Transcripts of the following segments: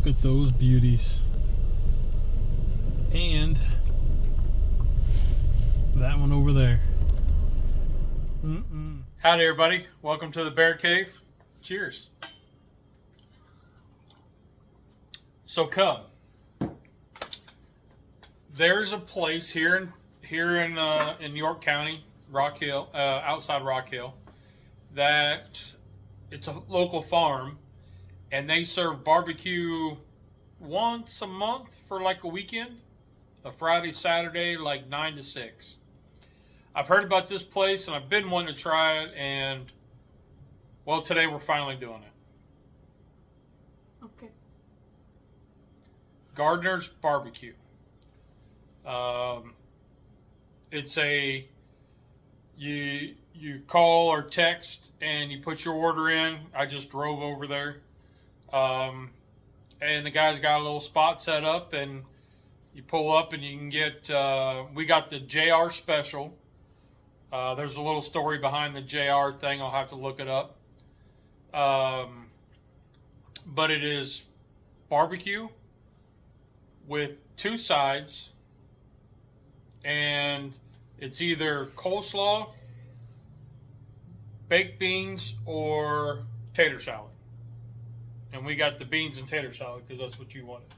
Look at those beauties. And that one over there. Howdy everybody, welcome to the Bear Cave. Cheers. So come. There's a place here in York County, Rock Hill, outside Rock Hill, that it's a local farm, and they serve barbecue once a month for like a weekend, a Friday, Saturday, like 9 to 6. I've heard about this place and I've been wanting to try it, and well, today we're finally doing it. Okay. Gardner's Barbecue. It's a you call or text and you put your order in. I just drove over there, and the guy's got a little spot set up, and you pull up and you can get. We got the JR special. There's a little story behind the JR thing. I'll have to look it up. But it is barbecue with 2 sides, and it's either coleslaw, baked beans, or tater salad. And we got the beans and tater salad because that's what you wanted.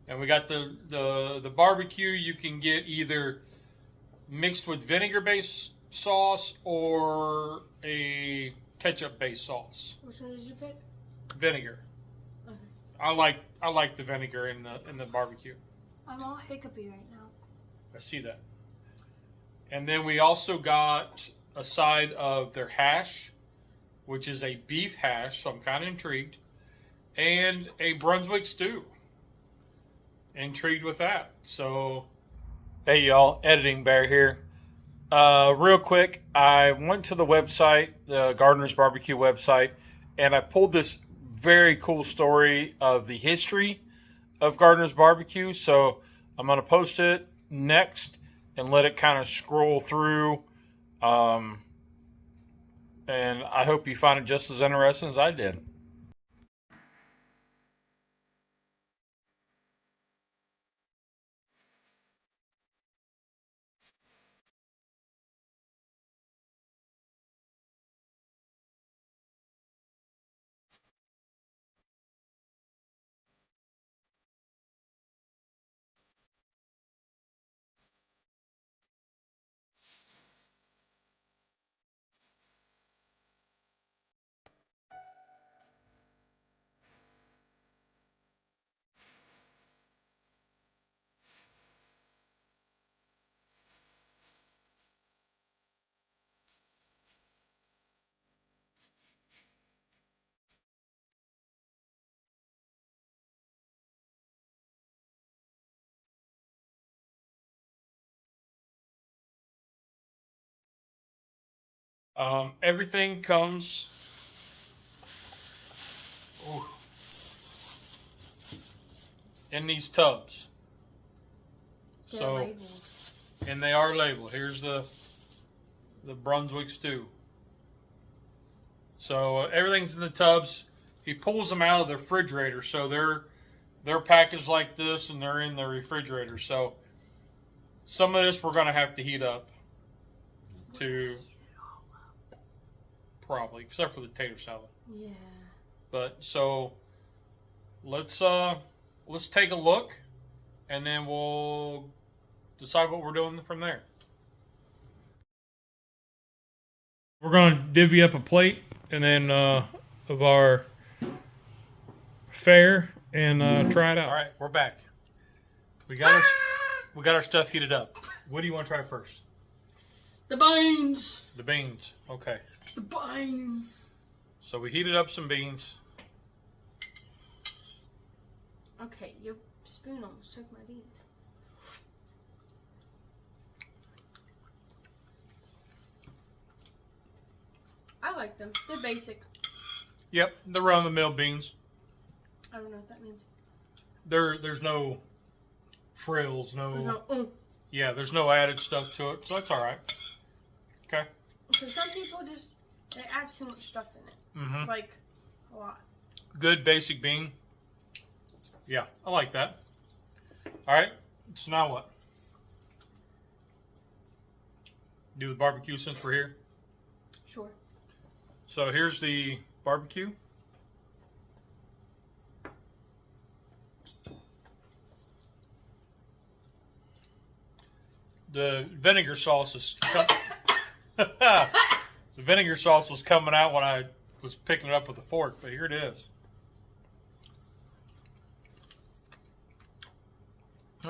And we got the barbecue. You can get either mixed with vinegar-based sauce or a ketchup-based sauce. Which one did you pick? Vinegar. Okay. I like the vinegar in the barbecue. I'm all hiccupy right now. I see that. And then we also got a side of their hash, which is a beef hash, so I'm kind of intrigued, and a Brunswick stew. Intrigued with that. So, hey y'all, Editing Bear here. Real quick, I went to the website, the Gardner's Barbecue website, and I pulled this very cool story of the history of Gardner's Barbecue. So I'm going to post it next and let it kind of scroll through. And I hope you find it just as interesting as I did. Everything comes in these tubs. They're labeled. And they are labeled. Here's the Brunswick stew. So everything's in the tubs. He pulls them out of the refrigerator, so they're packaged like this, and they're in the refrigerator. So some of this we're gonna have to heat up to probably, except for the tater salad. Yeah. But so let's take a look, and then we'll decide what we're doing from there. We're going to divvy up a plate and then of our fare and try it out. All right, we're back. We got our stuff heated up. What do you want to try first? The beans. The beans. Okay. The beans. So we heated up some beans. Okay, your spoon almost took my beans. I like them. They're basic. Yep, the run-of-the-mill beans. I don't know what that means. There's no frills, There's no. Yeah, there's no added stuff to it, so that's all right. Okay. Because some people they add too much stuff in it. Mm-hmm. Like a lot. Good basic bean. Yeah, I like that. All right, so now what? Do the barbecue since we're here. Sure. So here's the barbecue. The vinegar sauce is the vinegar sauce was coming out when I was picking it up with a fork, but here it is.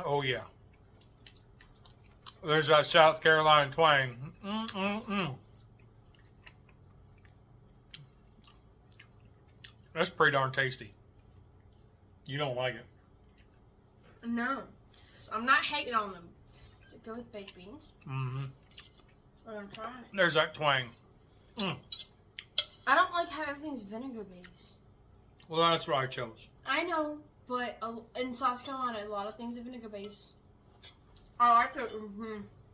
Oh yeah. There's that South Carolina twang. That's pretty darn tasty. You don't like it? No. I'm not hating on them. Does it go with baked beans? Mm-hmm. But I'm trying it. There's that twang. I don't like how everything's vinegar based. Well, that's what I chose. I know, but in South Carolina, a lot of things are vinegar based. I like it.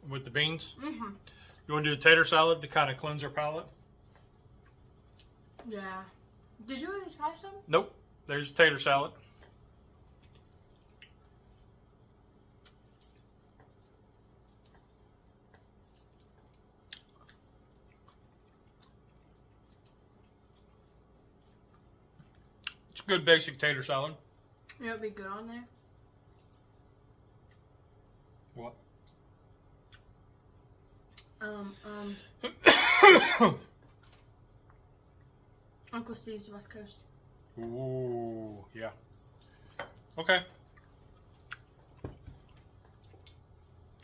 With the beans? Mm-hmm. You want to do a tater salad to kind of cleanse our palate? Yeah. Did you really try some? Nope. There's a tater salad. It's a good basic tater salad. You know, it'd be good on there. What? Uncle Steve's West Coast. Ooh, yeah. Okay.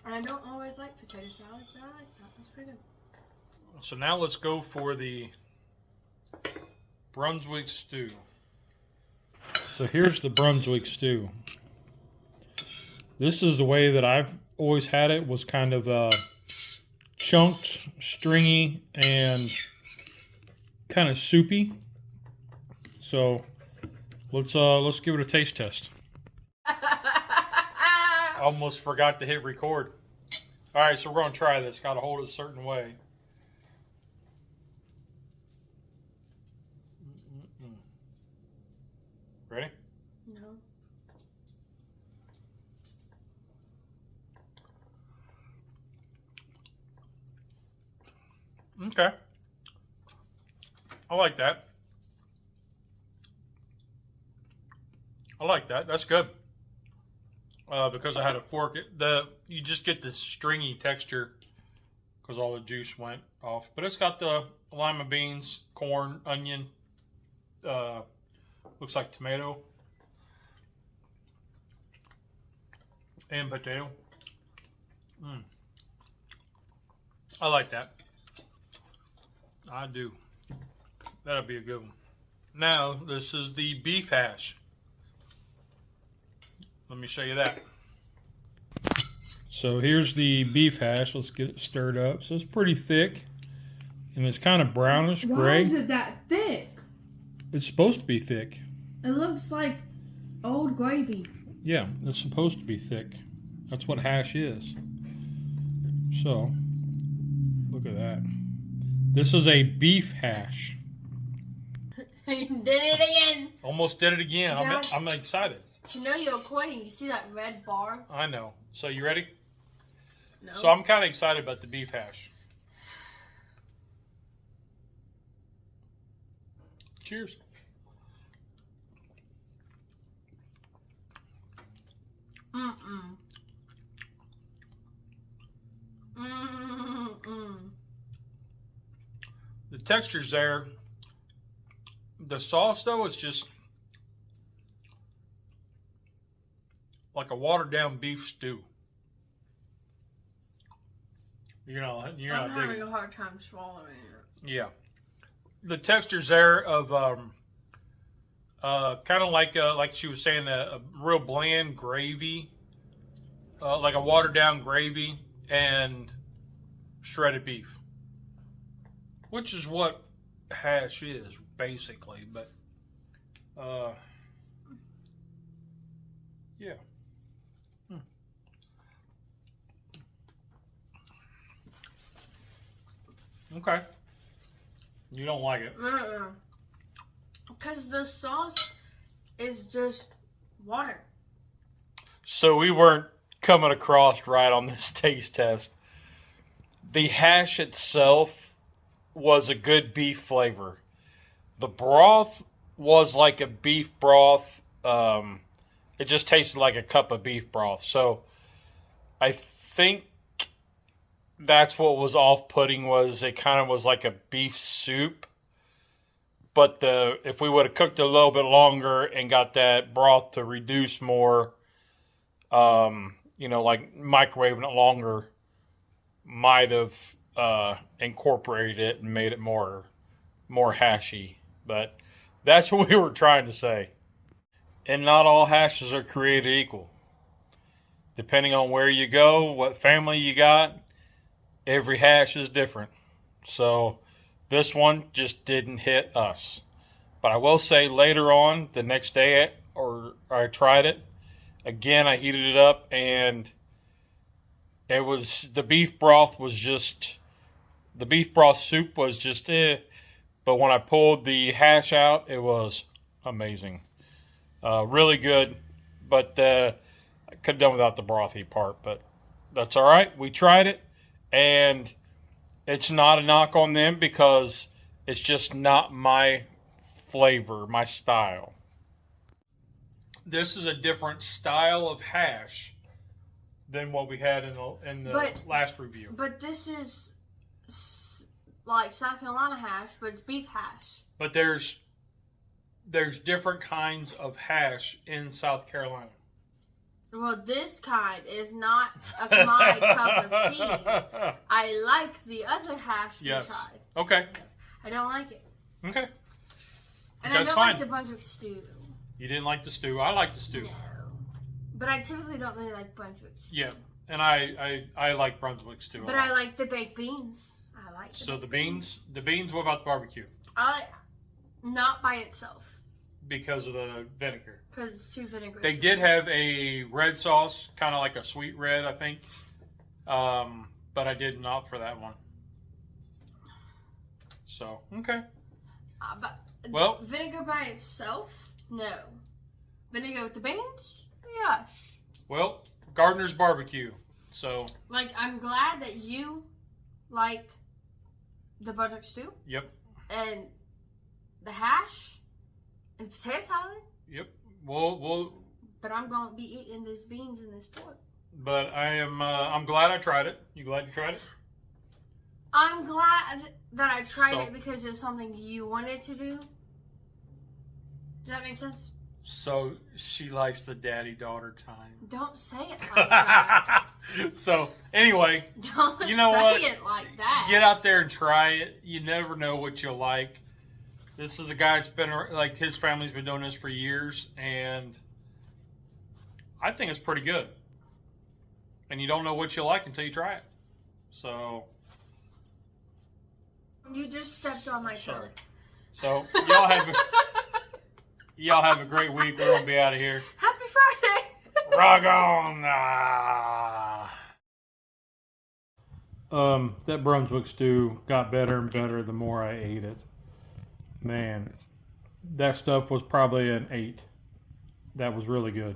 I don't always like potato salad, but I like that. That's pretty good. So now let's go for the Brunswick stew. So here's the Brunswick stew. This is the way that I've always had it, was kind of chunked, stringy, and kind of soupy. So let's give it a taste test. Almost forgot to hit record. All right, so we're going to try this. Got to hold it a certain way. Ready? No. Okay. I like that. I like that. That's good. Because I had a fork. You just get this stringy texture because all the juice went off. But it's got the lima beans, corn, onion, looks like tomato, and potato. I like that. I do. That'll be a good one. Now, this is the beef hash. Let me show you that. So here's the beef hash. Let's get it stirred up. So it's pretty thick, and it's kind of brownish gray. Why is it that thick? It's supposed to be thick. It looks like old gravy. Yeah, it's supposed to be thick. That's what hash is. So, look at that. This is a beef hash. You did it again. Almost did it again. I'm excited. You know you're recording. You see that red bar? I know. So you ready? No. So I'm kind of excited about the beef hash. Cheers. The texture's there. The sauce, though, is just like a watered down beef stew. I'm having a hard time swallowing it. Yeah. The texture's there of kind of like she was saying, a real bland gravy, like a watered down gravy and shredded beef, which is what hash is basically. But yeah. Okay. You don't like it? Because the sauce is just Water. So we weren't coming across right on this taste test. The hash itself was a good beef flavor. The broth was like a beef broth. It just tasted like a cup of beef broth. So I think that's what was off-putting, was it kind of was like a beef soup. But if we would have cooked it a little bit longer and got that broth to reduce more, like microwaving it longer, might have incorporated it and made it more hashy. But that's what we were trying to say. And not all hashes are created equal. Depending on where you go, what family you got, every hash is different. So this one just didn't hit us. But I will say later on, the next day, I tried it. Again, I heated it up, and the beef broth soup was just But when I pulled the hash out, it was amazing. Really good. But I could have done without the brothy part, but that's all right. We tried it, and it's not a knock on them because it's just not my flavor, my style. This is a different style of hash than what we had in the last review. But this is like South Carolina hash, but it's beef hash. But there's different kinds of hash in South Carolina. Well, this kind is not my cup of tea. I like the other hash we tried. Okay. I don't like it. Okay. And I don't like the Brunswick stew. You didn't like the stew. I like the stew. No. But I typically don't really like Brunswick stew. Yeah. And I like Brunswick stew. But I like the baked beans. I like So the beans, what about the barbecue? Not by itself. Because of the vinegar. Because it's too vinegary. They did have a red sauce, kind of like a sweet red, I think. But I did not for that one. So, okay. But vinegar by itself, no. Vinegar with the beans, yes. Well, Gardner's barbecue. So, like, I'm glad that you like the Brunswick stew. Yep. And the hash and potato salad. Yep. Well. But I'm going to be eating these beans and this pork. But I'm glad I tried it. You glad you tried it? I'm glad that I tried it because it was something you wanted to do. Does that make sense? So she likes the daddy-daughter time. Don't say it like that. So anyway, don't say it like that. Get out there and try it. You never know what you'll like. This is a guy that's been, like, his family's been doing this for years, and I think it's pretty good. And you don't know what you'll like until you try it. So. You just stepped on my toe. So y'all have a great week. We're gonna be out of here. Happy Friday. Rock on. That Brunswick stew got better and better the more I ate it. Man, that stuff was probably an 8. That was really good.